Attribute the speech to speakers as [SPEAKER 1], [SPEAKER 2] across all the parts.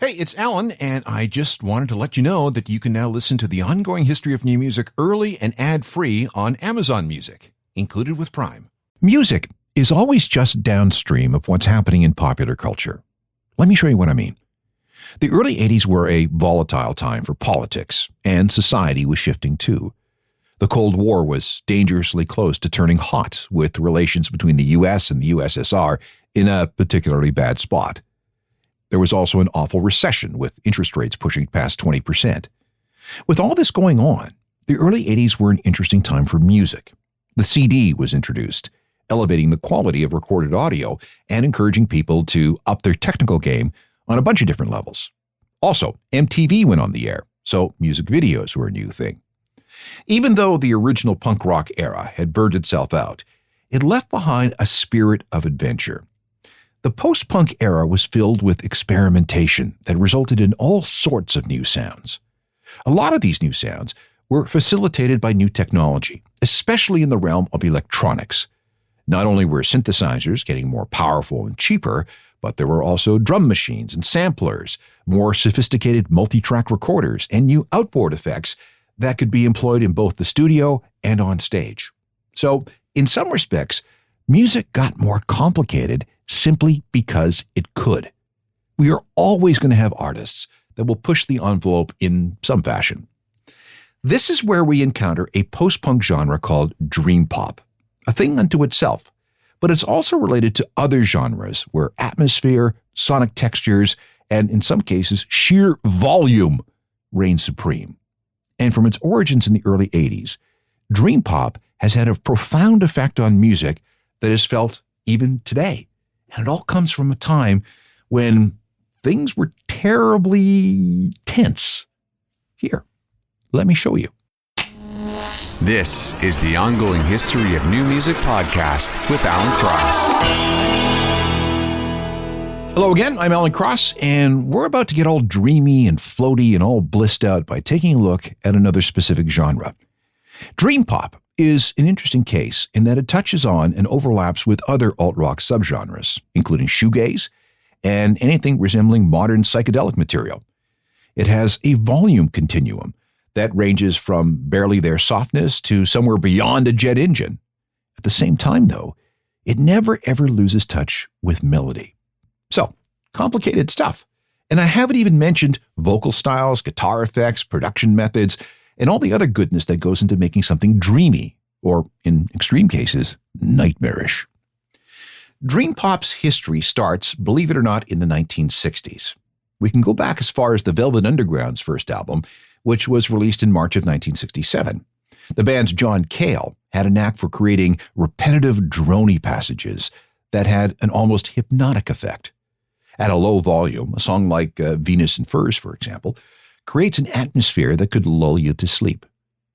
[SPEAKER 1] Hey, it's Alan, and I just wanted to let you know that you can now listen to the ongoing history of new music early and ad-free on Amazon Music, included with Prime. Music is always just downstream of what's happening in popular culture. Let me show you what I mean. The early 80s were a volatile time for politics, and society was shifting too. The Cold War was dangerously close to turning hot, with relations between the U.S. and the USSR in a particularly bad spot. There was also an awful recession, with interest rates pushing past 20%. With all this going on, the early 80s were an interesting time for music. The CD was introduced, elevating the quality of recorded audio and encouraging people to up their technical game on a bunch of different levels. Also, MTV went on the air, so music videos were a new thing. Even though the original punk rock era had burned itself out, it left behind a spirit of adventure. The post-punk era was filled with experimentation that resulted in all sorts of new sounds. A lot of these new sounds were facilitated by new technology, especially in the realm of electronics. Not only were synthesizers getting more powerful and cheaper, but there were also drum machines and samplers, more sophisticated multi-track recorders, and new outboard effects that could be employed in both the studio and on stage. So, in some respects, music got more complicated simply because it could. We are always going to have artists that will push the envelope in some fashion. This is where we encounter a post-punk genre called Dreampop, a thing unto itself, but it's also related to other genres where atmosphere, sonic textures, and in some cases, sheer volume reign supreme. And from its origins in the early 80s, Dreampop has had a profound effect on music that is felt even today. And it all comes from a time when things were terribly tense. Here, let me show you.
[SPEAKER 2] This is the Ongoing History of New Music podcast with Alan Cross.
[SPEAKER 1] Hello again, I'm Alan Cross, and we're about to get all dreamy and floaty and all blissed out by taking a look at another specific genre. Dreampop is an interesting case in that it touches on and overlaps with other alt-rock subgenres, including shoegaze and anything resembling modern psychedelic material. It has a volume continuum that ranges from barely there softness to somewhere beyond a jet engine. At the same time, though, it never ever loses touch with melody. So, complicated stuff. And I haven't even mentioned vocal styles, guitar effects, production methods, and all the other goodness that goes into making something dreamy, or in extreme cases, nightmarish. Dreampop's history starts, believe it or not, in the 1960s. We can go back as far as the Velvet Underground's first album, which was released in March of 1967. The band's John Cale had a knack for creating repetitive droney passages that had an almost hypnotic effect. At a low volume, a song like Venus and Furs, for example, creates an atmosphere that could lull you to sleep.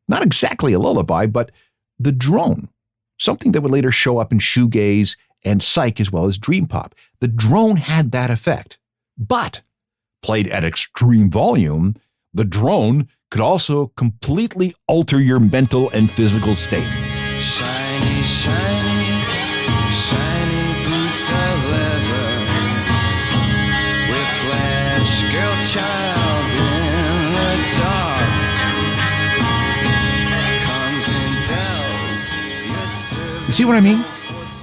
[SPEAKER 1] Not exactly a lullaby, but the drone, something that would later show up in shoegaze and psych as well as dreampop. The drone had that effect, but played at extreme volume, the drone could also completely alter your mental and physical state.
[SPEAKER 3] Shiny, shiny, shiny boots of leather. Whiplash, girl child in the dark. Comes in bells. Yes,
[SPEAKER 1] You see what I mean?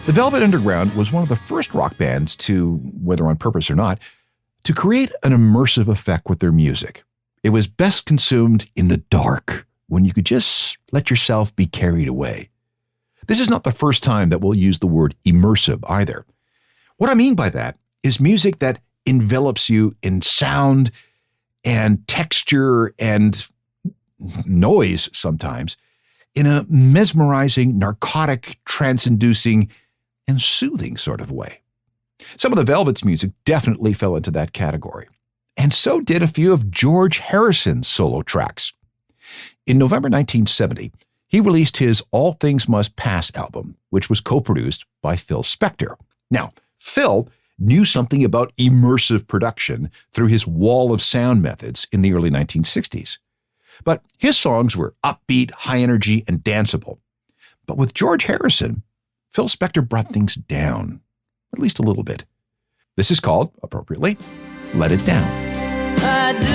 [SPEAKER 1] The Velvet Underground was one of the first rock bands to, whether on purpose or not, to create an immersive effect with their music. It was best consumed in the dark, when you could just let yourself be carried away. This is not the first time that we'll use the word immersive either. What I mean by that is music that envelops you in sound and texture and noise sometimes in a mesmerizing, narcotic, trance-inducing, and soothing sort of way. Some of the Velvet's music definitely fell into that category, and so did a few of George Harrison's solo tracks. In November 1970, he released his All Things Must Pass album, which was co-produced by Phil Spector. Now, Phil knew something about immersive production through his wall of sound methods in the early 1960s. But his songs were upbeat, high energy, and danceable. But with George Harrison, Phil Spector brought things down, at least a little bit. This is called, appropriately, Let It Down.
[SPEAKER 3] I do.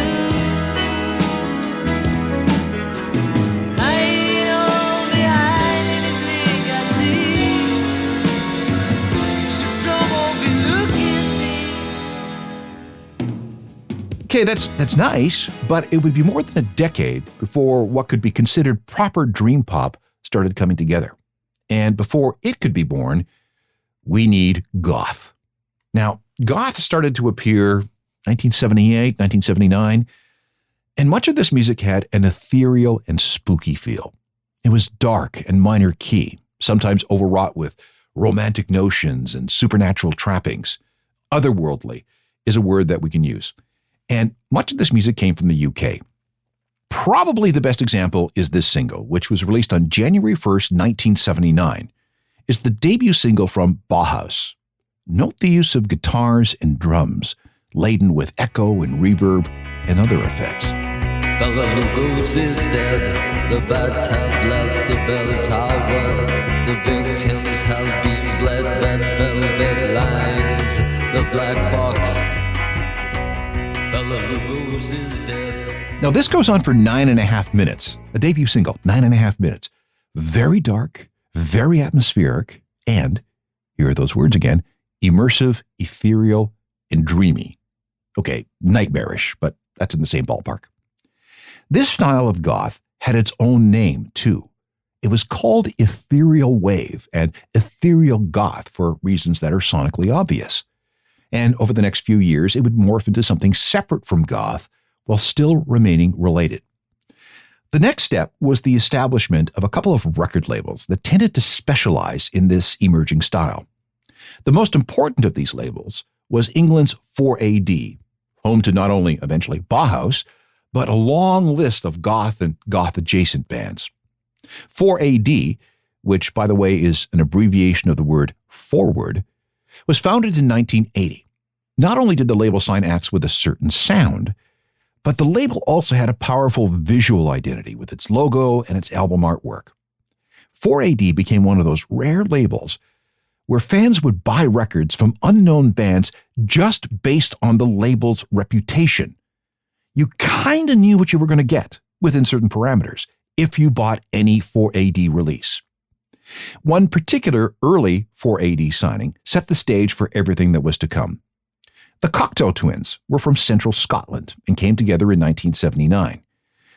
[SPEAKER 3] I ain't all behind anything I see. Should someone be looking at me?
[SPEAKER 1] Okay, that's nice, but it would be more than a decade before what could be considered proper dream pop started coming together. And before it could be born, we need Goth. Now, Goth started to appear 1978, 1979, and much of this music had an ethereal and spooky feel. It was dark and minor key, sometimes overwrought with romantic notions and supernatural trappings. Otherworldly is a word that we can use. And much of this music came from the UK. Probably the best example is this single, which was released on January 1st, 1979. It's the debut single from Bauhaus. Note the use of guitars and drums, laden with echo and reverb and other effects.
[SPEAKER 3] Bela Lugos is dead. The bats have left the bell tower. The victims have been bled. Red velvet lines. The black box. Bela Lugos is dead.
[SPEAKER 1] Now, this goes on for 9.5 minutes. A debut single, 9.5 minutes. Very dark, very atmospheric, and, here are those words again, immersive, ethereal, and dreamy. Okay, nightmarish, but that's in the same ballpark. This style of goth had its own name, too. It was called ethereal wave and ethereal goth for reasons that are sonically obvious. And over the next few years, it would morph into something separate from goth while still remaining related. The next step was the establishment of a couple of record labels that tended to specialize in this emerging style. The most important of these labels was England's 4AD, home to not only eventually Bauhaus, but a long list of goth and goth-adjacent bands. 4AD, which, by the way, is an abbreviation of the word forward, was founded in 1980. Not only did the label sign acts with a certain sound, but the label also had a powerful visual identity with its logo and its album artwork. 4AD became one of those rare labels where fans would buy records from unknown bands just based on the label's reputation. You kind of knew what you were going to get within certain parameters if you bought any 4AD release. One particular early 4AD signing set the stage for everything that was to come. The Cockos twins were from central Scotland and came together in 1979.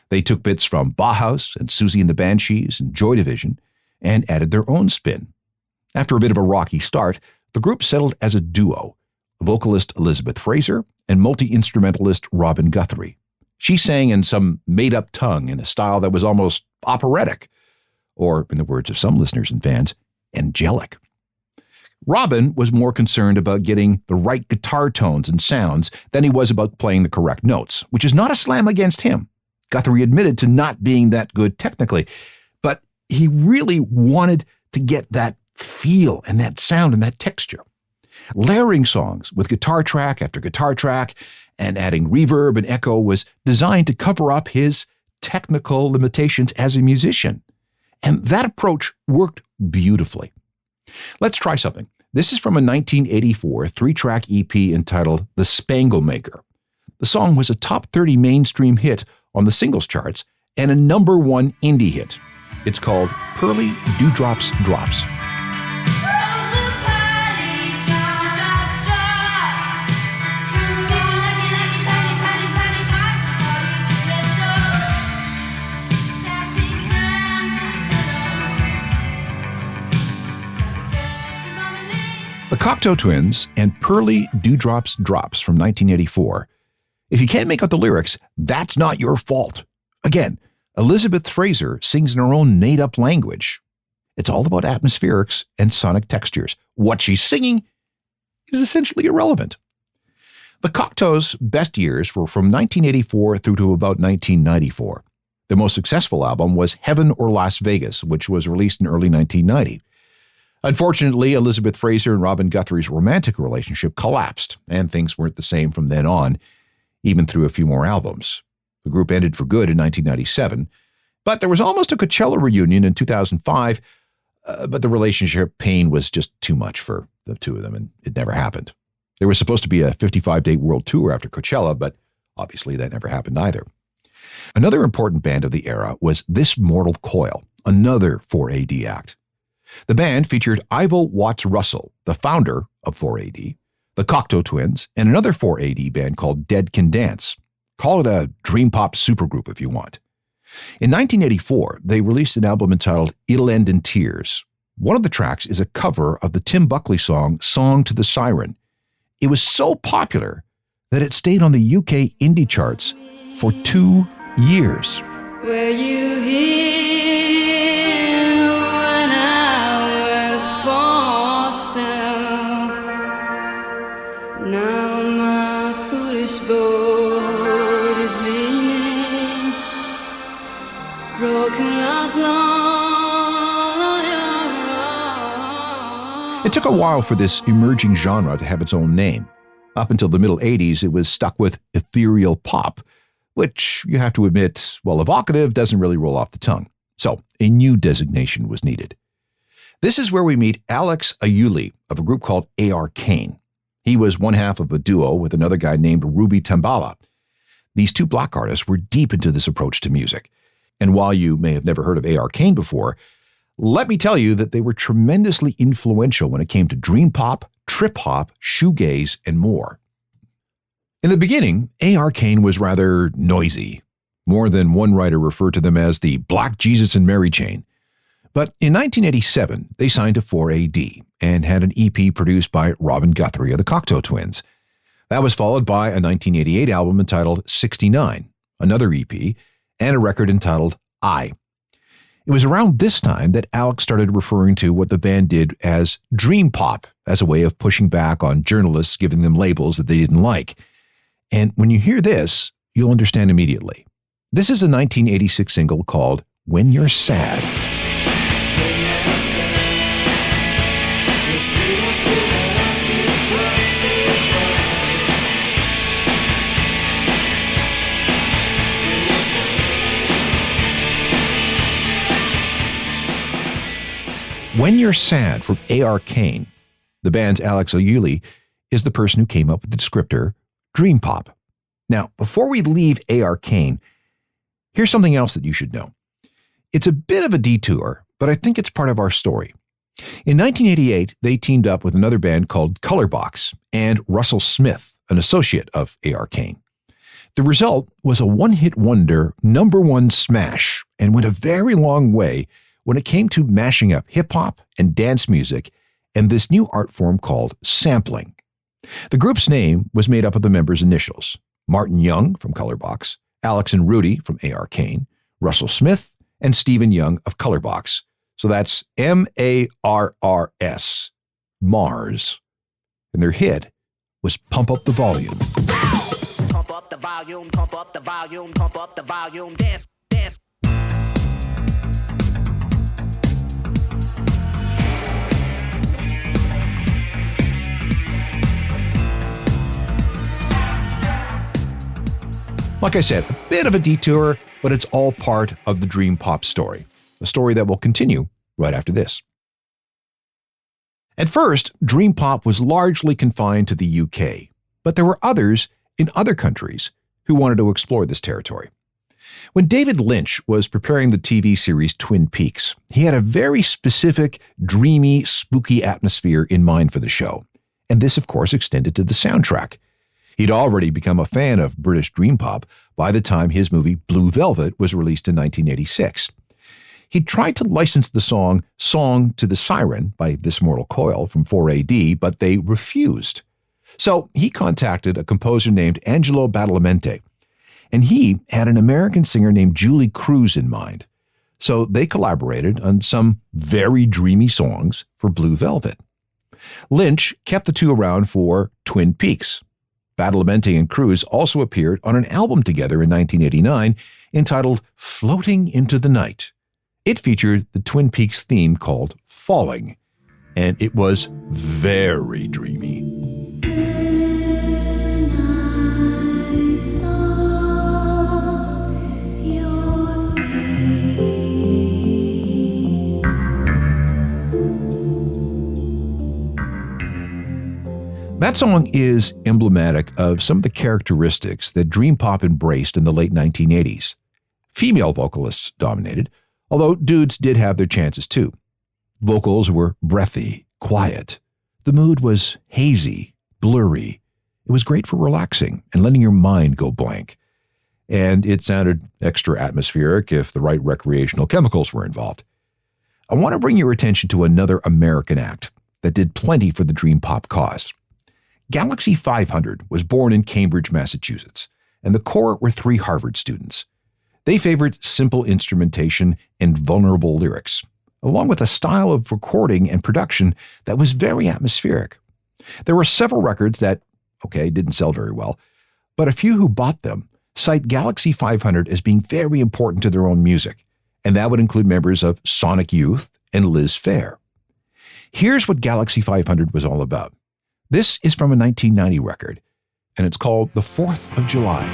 [SPEAKER 1] They took bits from Bauhaus and Susie and the Banshees and Joy Division and added their own spin. After a bit of a rocky start, the group settled as a duo, vocalist Elizabeth Fraser and multi-instrumentalist Robin Guthrie. She sang in some made-up tongue in a style that was almost operatic, or, in the words of some listeners and fans, angelic. Robin was more concerned about getting the right guitar tones and sounds than he was about playing the correct notes, which is not a slam against him. Guthrie admitted to not being that good technically, but he really wanted to get that feel and that sound and that texture. Layering songs with guitar track after guitar track and adding reverb and echo was designed to cover up his technical limitations as a musician. And that approach worked beautifully. Let's try something. This is from a 1984 3-track EP entitled The Spangle Maker. The song was a top 30 mainstream hit on the singles charts and a number 1 indie hit. It's called Pearly Dewdrops Drops. The Cockos twins and Pearly Dewdrops Drops from 1984. If you can't make out the lyrics, that's not your fault. Again, Elizabeth Fraser sings in her own made-up language. It's all about atmospherics and sonic textures. What she's singing is essentially irrelevant. The Cockos' best years were from 1984 through to about 1994. Their most successful album was Heaven or Las Vegas, which was released in early 1990. Unfortunately, Elizabeth Fraser and Robin Guthrie's romantic relationship collapsed, and things weren't the same from then on, even through a few more albums. The group ended for good in 1997, but there was almost a Coachella reunion in 2005, but the relationship pain was just too much for the two of them, and it never happened. There was supposed to be a 55-date world tour after Coachella, but Obviously, that never happened either. Another important band of the era was This Mortal Coil, another 4AD act. The band featured Ivo Watts Russell, the founder of 4AD, the Cocteau Twins, and another 4AD band called Dead Can Dance. Call it a Dreampop supergroup if you want. In 1984, they released an album entitled It'll End in Tears. One of the tracks is a cover of the Tim Buckley song Song to the Siren. It was so popular that it stayed on the UK indie charts for 2 years.
[SPEAKER 4] Were you here when I was for sale? Now my foolish boat is leaning, broken love long.
[SPEAKER 1] It took a while for this emerging genre to have its own name. Up until the middle 80s, it was stuck with ethereal pop, which, you have to admit, while evocative, doesn't really roll off the tongue. So, a new designation was needed. This is where we meet Alex Ayuli of a group called Arcane. He was one half of a duo with another guy named Ruby Tambala. These two black artists were deep into this approach to music. And while you may have never heard of Arcane before, let me tell you that they were tremendously influential when it came to dreampop, trip-hop, shoegaze, and more. In the beginning, Arcane was rather noisy. More than one writer referred to them as the Black Jesus and Mary Chain. But in 1987, they signed to 4AD and had an EP produced by Robin Guthrie of the Cocteau Twins. That was followed by a 1988 album entitled 69, another EP, and a record entitled I. It was around this time that Alex started referring to what the band did as Dreampop, as a way of pushing back on journalists giving them labels that they didn't like. And when you hear this, you'll understand immediately. This is a 1986 single called When You're Sad. When You're Sad from Arcane, the band's Alex Ayuli is the person who came up with the descriptor Dreampop. Now, before we leave Arcane, here's something else that you should know. It's a bit of a detour, but I think it's part of our story. In 1988, they teamed up with another band called Colorbox and Russell Smith, an associate of Arcane. The result was a one-hit wonder, #1 smash, and went a very long way when it came to mashing up hip-hop and dance music and this new art form called sampling. The group's name was made up of the members' initials: Martin Young from Colorbox, Alex and Rudy from Arcane, Russell Smith, and Stephen Young of Colorbox. So that's MARRS, Mars. And their hit was Pump Up the Volume.
[SPEAKER 5] Pump up the volume, pump up the volume, pump up the volume, dance, dance.
[SPEAKER 1] Like I said, a bit of a detour, but it's all part of the Dreampop story, a story that will continue right after this. At first, Dreampop was largely confined to the UK, but there were others in other countries who wanted to explore this territory. When David Lynch was preparing the TV series Twin Peaks, he had a very specific, dreamy, spooky atmosphere in mind for the show, and this, of course, extended to the soundtrack. He'd already become a fan of British Dreampop by the time his movie Blue Velvet was released in 1986. He tried to license the song Song to the Siren by This Mortal Coil from 4AD, but they refused. So he contacted a composer named Angelo Badalamenti, and he had an American singer named Julie Cruz in mind. So they collaborated on some very dreamy songs for Blue Velvet. Lynch kept the two around for Twin Peaks. Badalamenti and Cruz also appeared on an album together in 1989 entitled Floating into the Night. It featured the Twin Peaks theme called Falling, and it was very dreamy. That That song is emblematic of some of the characteristics that Dreampop embraced in the late 1980s. Female vocalists dominated, although dudes did have their chances too. Vocals were breathy, quiet. The mood was hazy, blurry. It was great for relaxing and letting your mind go blank. And it sounded extra atmospheric if the right recreational chemicals were involved. I want to bring your attention to another American act that did plenty for the Dreampop cause. Galaxy 500 was born in Cambridge, Massachusetts, and the core were 3 Harvard students. They favored simple instrumentation and vulnerable lyrics, along with a style of recording and production that was very atmospheric. There were several records that, didn't sell very well, but a few who bought them cite Galaxy 500 as being very important to their own music, and that would include members of Sonic Youth and Liz Phair. Here's what Galaxy 500 was all about. This is from a 1990 record, and it's called The 4th of July.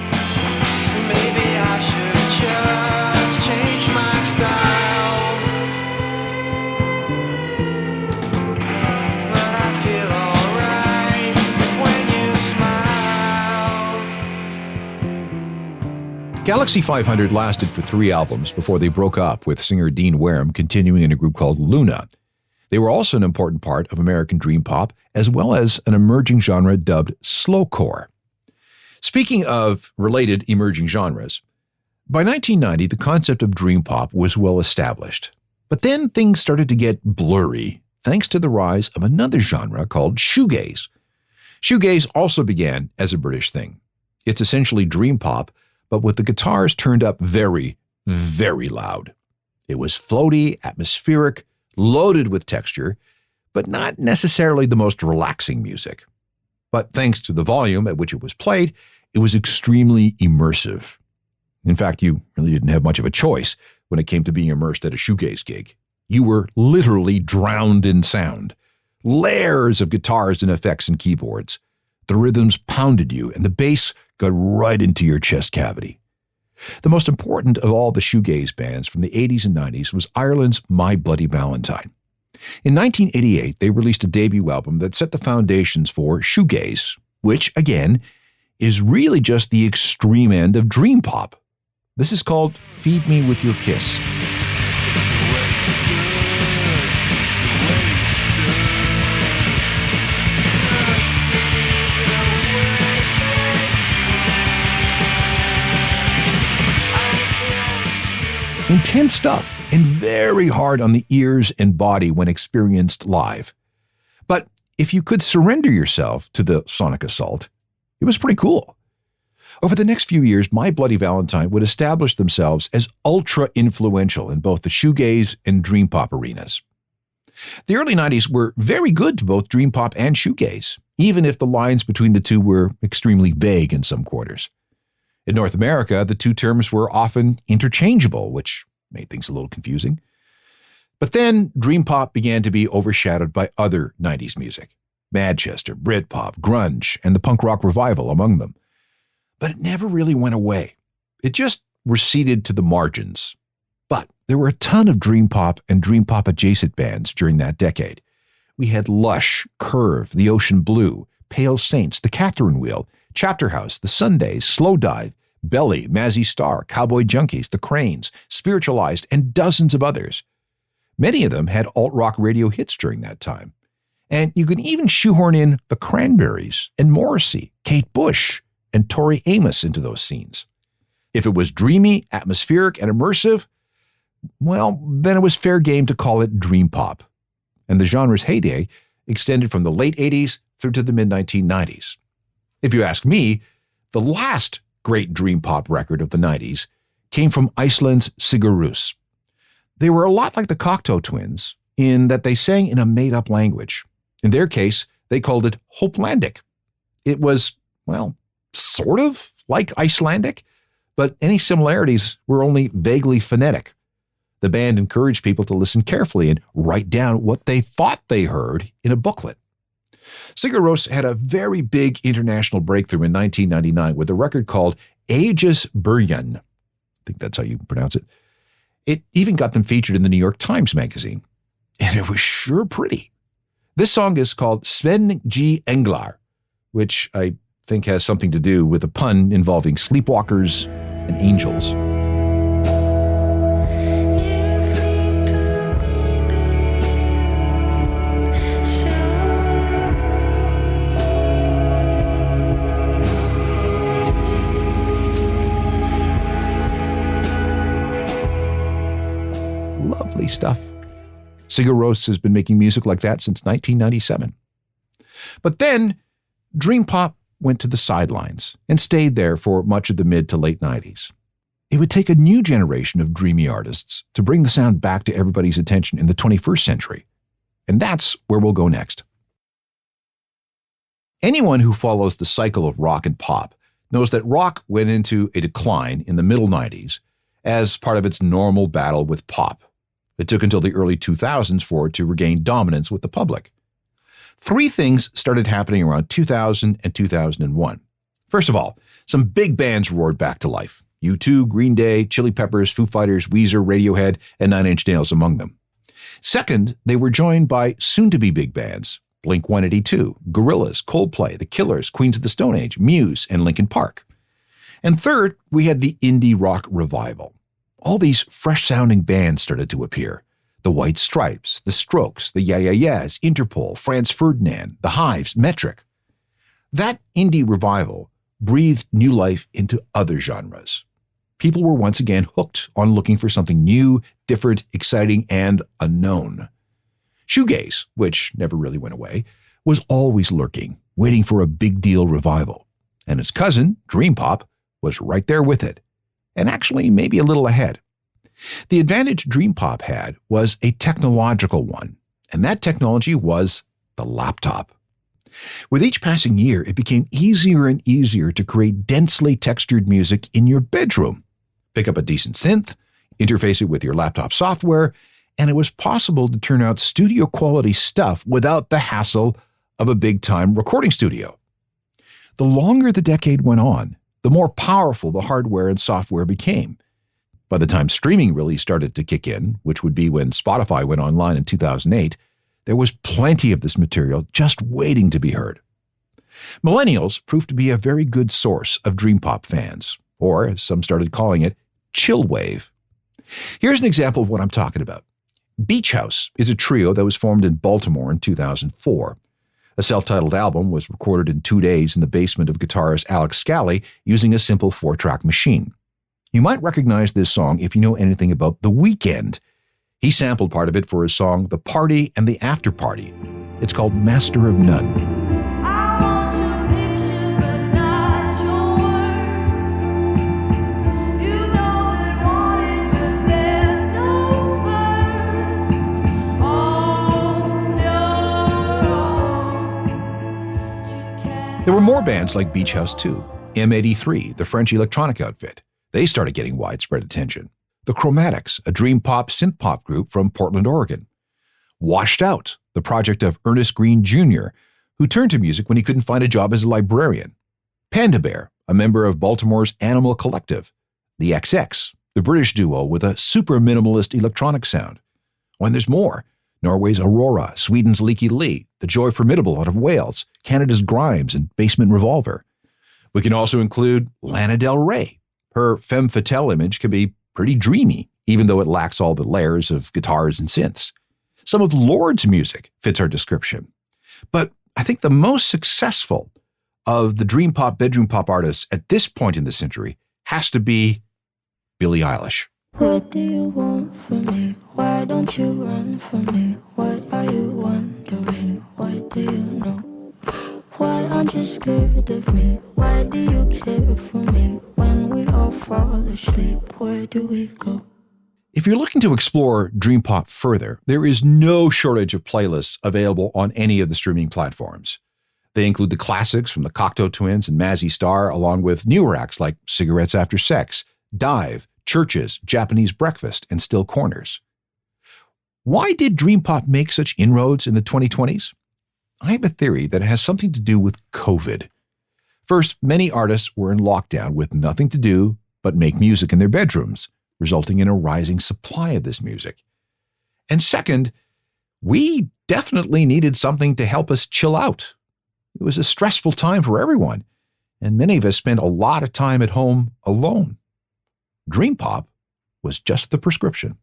[SPEAKER 6] Maybe I should just change my style, but I feel alright when you smile.
[SPEAKER 1] Galaxy 500 lasted for 3 albums before they broke up, with singer Dean Wareham continuing in a group called Luna. They were also an important part of American Dreampop, as well as an emerging genre dubbed slowcore. Speaking of related emerging genres, by 1990, the concept of Dreampop was well established. But then things started to get blurry, thanks to the rise of another genre called shoegaze. Shoegaze also began as a British thing. It's essentially Dreampop, but with the guitars turned up very, very loud. It was floaty, atmospheric, loaded with texture, but not necessarily the most relaxing music. But thanks to the volume at which it was played, it was extremely immersive. In fact, you really didn't have much of a choice when it came to being immersed at a shoegaze gig. You were literally drowned in sound. Layers of guitars and effects and keyboards. The rhythms pounded you, and the bass got right into your chest cavity. The most important of all the shoegaze bands from the 80s and 90s was Ireland's My Bloody Valentine. In 1988, they released a debut album that set the foundations for shoegaze, which, again, is really just the extreme end of Dreampop. This is called Feed Me With Your Kiss. Intense stuff and very hard on the ears and body when experienced live. But if you could surrender yourself to the sonic assault, it was pretty cool. Over the next few years, My Bloody Valentine would establish themselves as ultra-influential in both the shoegaze and Dreampop arenas. The early 90s were very good to both Dreampop and shoegaze, even if the lines between the two were extremely vague in some quarters. In North America, the two terms were often interchangeable, which made things a little confusing. But then Dreampop began to be overshadowed by other 90s music. Manchester, Britpop, grunge, and the punk rock revival among them. But it never really went away. It just receded to the margins. But there were a ton of Dreampop and Dreampop adjacent bands during that decade. We had Lush, Curve, The Ocean Blue, Pale Saints, The Catherine Wheel, Chapter House, The Sundays, Slow Dive, Belly, Mazzy Star, Cowboy Junkies, The Cranes, Spiritualized, and dozens of others. Many of them had alt-rock radio hits during that time. And you could even shoehorn in The Cranberries and Morrissey, Kate Bush, and Tori Amos into those scenes. If it was dreamy, atmospheric, and immersive, well, then it was fair game to call it Dreampop. And the genre's heyday extended from the late 80s through to the mid-1990s. If you ask me, the last great Dreampop record of the 90s came from Iceland's Sigur Rós. They were a lot like the Cockos twins in that they sang in a made-up language. In their case, they called it Hopelandic. It was, well, sort of like Icelandic, but any similarities were only vaguely phonetic. The band encouraged people to listen carefully and write down what they thought they heard in a booklet. Sigur Rós had a very big international breakthrough in 1999 with a record called Aegis Burjan. I think that's how you pronounce it. It even got them featured in the New York Times magazine. And it was sure pretty. This song is called Sven G. Englar, which I think has something to do with a pun involving sleepwalkers and angels. Lovely stuff. Sigur Rós has been making music like that since 1997. But then Dreampop went to the sidelines and stayed there for much of the mid to late 90s. It would take a new generation of dreamy artists to bring the sound back to everybody's attention in the 21st century. And that's where we'll go next. Anyone who follows the cycle of rock and pop knows that rock went into a decline in the middle 90s as part of its normal battle with pop. It took until the early 2000s for it to regain dominance with the public. Three things started happening around 2000 and 2001. First of all, some big bands roared back to life. U2, Green Day, Chili Peppers, Foo Fighters, Weezer, Radiohead, and Nine Inch Nails among them. Second, they were joined by soon-to-be big bands, Blink-182, Gorillaz, Coldplay, The Killers, Queens of the Stone Age, Muse, and Linkin Park. And third, we had the indie rock revival. All these fresh-sounding bands started to appear. The White Stripes, The Strokes, the Yeah Yeah Yeahs, Interpol, Franz Ferdinand, The Hives, Metric. That indie revival breathed new life into other genres. People were once again hooked on looking for something new, different, exciting, and unknown. Shoegaze, which never really went away, was always lurking, waiting for a big deal revival. And its cousin, Dreampop, was right there with it. And actually maybe a little ahead. The advantage Dreampop had was a technological one, and that technology was the laptop. With each passing year, it became easier and easier to create densely textured music in your bedroom. Pick up a decent synth, interface it with your laptop software, and it was possible to turn out studio-quality stuff without the hassle of a big-time recording studio. The longer the decade went on, the more powerful the hardware and software became. By the time streaming really started to kick in, which would be when Spotify went online in 2008, there was plenty of this material just waiting to be heard. Millennials proved to be a very good source of Dreampop fans, or as some started calling it, chill wave. Here's an example of what I'm talking about. Beach House is a trio that was formed in Baltimore in 2004. A self-titled album was recorded in 2 days in the basement of guitarist Alex Scally using a simple 4-track machine. You might recognize this song if you know anything about The Weeknd. He sampled part of it for his song The Party and the After Party. It's called Master of None. There were more bands like Beach House 2, M83, the French electronic outfit. They started getting widespread attention. The Chromatics, a dream pop synth pop group from Portland, Oregon. Washed Out, the project of Ernest Green Jr., who turned to music when he couldn't find a job as a librarian. Panda Bear, a member of Baltimore's Animal Collective. The XX, the British duo with a super minimalist electronic sound. Oh, and there's more. Norway's Aurora, Sweden's Leaky Lee, the Joy Formidable out of Wales, Canada's Grimes, and Basement Revolver. We can also include Lana Del Rey. Her femme fatale image can be pretty dreamy, even though it lacks all the layers of guitars and synths. Some of Lord's music fits our description. But I think the most successful of the dream pop, bedroom pop artists at this point in the century has to be Billie Eilish.
[SPEAKER 7] What do you want from me? Why don't you run from me? What are you wondering? What do you know? Why aren't you scared of me? Why do you care for me? When we all fall asleep, where do we go?
[SPEAKER 1] If you're looking to explore dream pop further, there is no shortage of playlists available on any of the streaming platforms. They include the classics from the Cocteau Twins and Mazzy Star, along with newer acts like Cigarettes After Sex, Dive, Churches, Japanese Breakfast, and Still Corners. Why did dream pop make such inroads in the 2020s? I have a theory that it has something to do with COVID. First, many artists were in lockdown with nothing to do but make music in their bedrooms, resulting in a rising supply of this music. And second, we definitely needed something to help us chill out. It was a stressful time for everyone, and many of us spent a lot of time at home alone. Dreampop was just the prescription.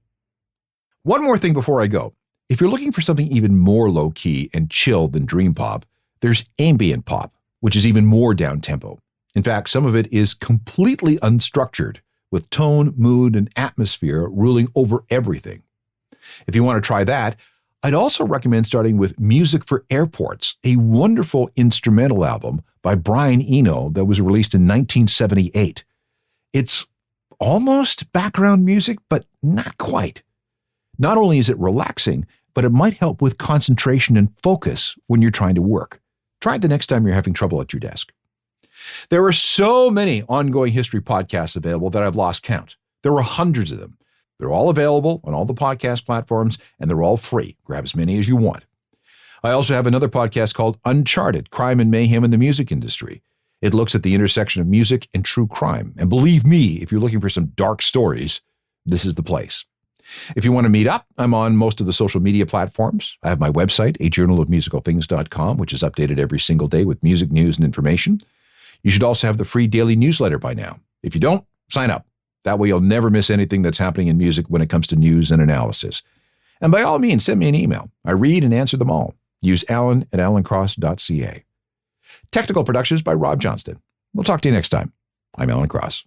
[SPEAKER 1] One more thing before I go. If you're looking for something even more low-key and chill than Dreampop, there's ambient pop, which is even more down-tempo. In fact, some of it is completely unstructured, with tone, mood, and atmosphere ruling over everything. If you want to try that, I'd also recommend starting with Music for Airports, a wonderful instrumental album by Brian Eno that was released in 1978. It's almost background music, but not quite. Not only is it relaxing, but it might help with concentration and focus when you're trying to work. Try it the next time you're having trouble at your desk. There are so many ongoing history podcasts available that I've lost count. There are hundreds of them. They're all available on all the podcast platforms, and they're all free. Grab as many as you want. I also have another podcast called Uncharted, Crime and Mayhem in the Music Industry. It looks at the intersection of music and true crime. And believe me, if you're looking for some dark stories, this is the place. If you want to meet up, I'm on most of the social media platforms. I have my website, ajournalofmusicalthings.com, which is updated every single day with music news and information. You should also have the free daily newsletter by now. If you don't, sign up. That way you'll never miss anything that's happening in music when it comes to news and analysis. And by all means, send me an email. I read and answer them all. Use alan@alancross.ca. Technical productions by Rob Johnston. We'll talk to you next time. I'm Alan Cross.